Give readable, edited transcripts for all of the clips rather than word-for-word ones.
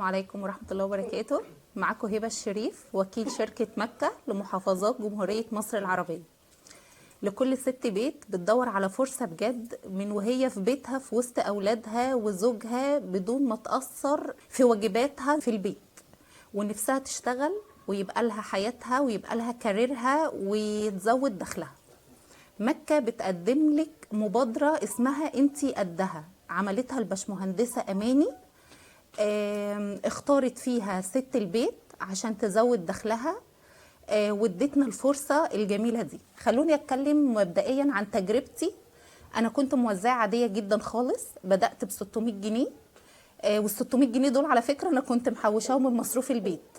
عليكم ورحمة الله وبركاته. معكم هبة الشريف، وكيل شركة مكة لمحافظات جمهورية مصر العربية. لكل ست بيت بتدور على فرصة بجد من وهي في بيتها في وسط أولادها وزوجها بدون ما تأثر في واجباتها في البيت، ونفسها تشتغل ويبقى لها حياتها ويبقى لها كاريرها وتزود دخلها. مكة بتقدم لك مبادرة اسمها انتي قدها، عملتها الباشمهندسة أماني. اختارت فيها ست البيت عشان تزود دخلها، وادتنا الفرصة الجميلة دي. خلوني اتكلم مبدئيا عن تجربتي. انا كنت موزعة عادية جدا خالص، بدأت ب 600 جنيه، وال 600 جنيه دول على فكرة انا كنت محوشاهم من مصروف البيت.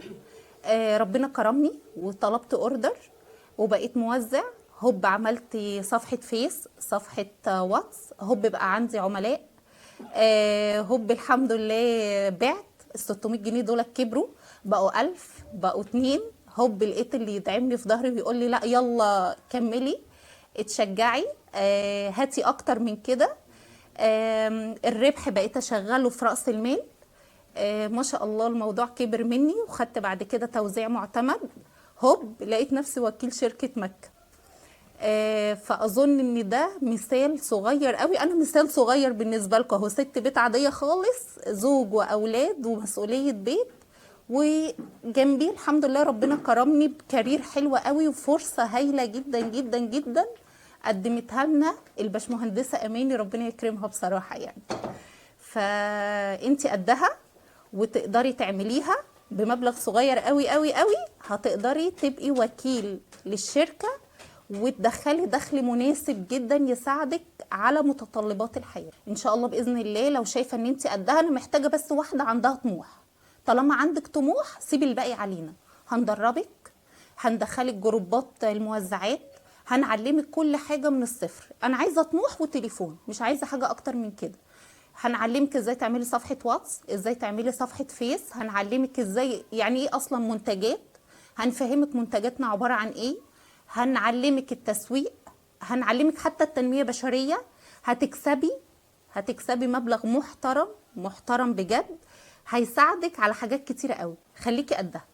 ربنا كرمني وطلبت اوردر وبقيت موزع. هوب عملت صفحة فيس، صفحة واتس، هوب بقى عندي عملاء. هوب الحمد لله بعت ال 600 جنيه دول كبروا بقوا 1000، بقوا 2. هوب لقيت اللي يدعمني في ظهري ويقول لي لا يلا كملي اتشجعي، هاتي اكتر من كده. الربح بقيت اشغله في رأس المال. ما شاء الله الموضوع كبر مني، وخدت بعد كده توزيع معتمد. هوب لقيت نفسي وكيل شركة مكة. فاظن ان ده مثال صغير قوي، انا مثال صغير بالنسبه لكم اهو. ست بيت عاديه خالص، زوج واولاد ومسؤوليه بيت، وجنبي الحمد لله ربنا كرمني بكارير حلوه قوي وفرصه هايله جدا جدا جدا قدمتها لنا الباشمهندسه اماني، ربنا يكرمها بصراحه يعني. فانتي قدها وتقدري تعمليها بمبلغ صغير قوي قوي قوي. هتقدري تبقي وكيل للشركه وتدخلي دخل مناسب جدا يساعدك على متطلبات الحياه ان شاء الله باذن الله. لو شايفه ان انت قدها، انا محتاجه بس واحده عندها طموح. طالما عندك طموح سيبي الباقي علينا، هندربك، هندخلك جروبات الموزعات، هنعلمك كل حاجه من الصفر. انا عايزه طموح وتليفون، مش عايزه حاجه اكتر من كده. هنعلمك ازاي تعملي صفحه واتس، ازاي تعملي صفحه فيس، هنعلمك ازاي يعني ايه اصلا منتجات، هنفهمك منتجاتنا عباره عن ايه، هنعلمك التسويق، هنعلمك حتى التنمية بشرية. هتكسبي مبلغ محترم محترم بجد، هيساعدك على حاجات كتيرة قوي. خليكي قدها.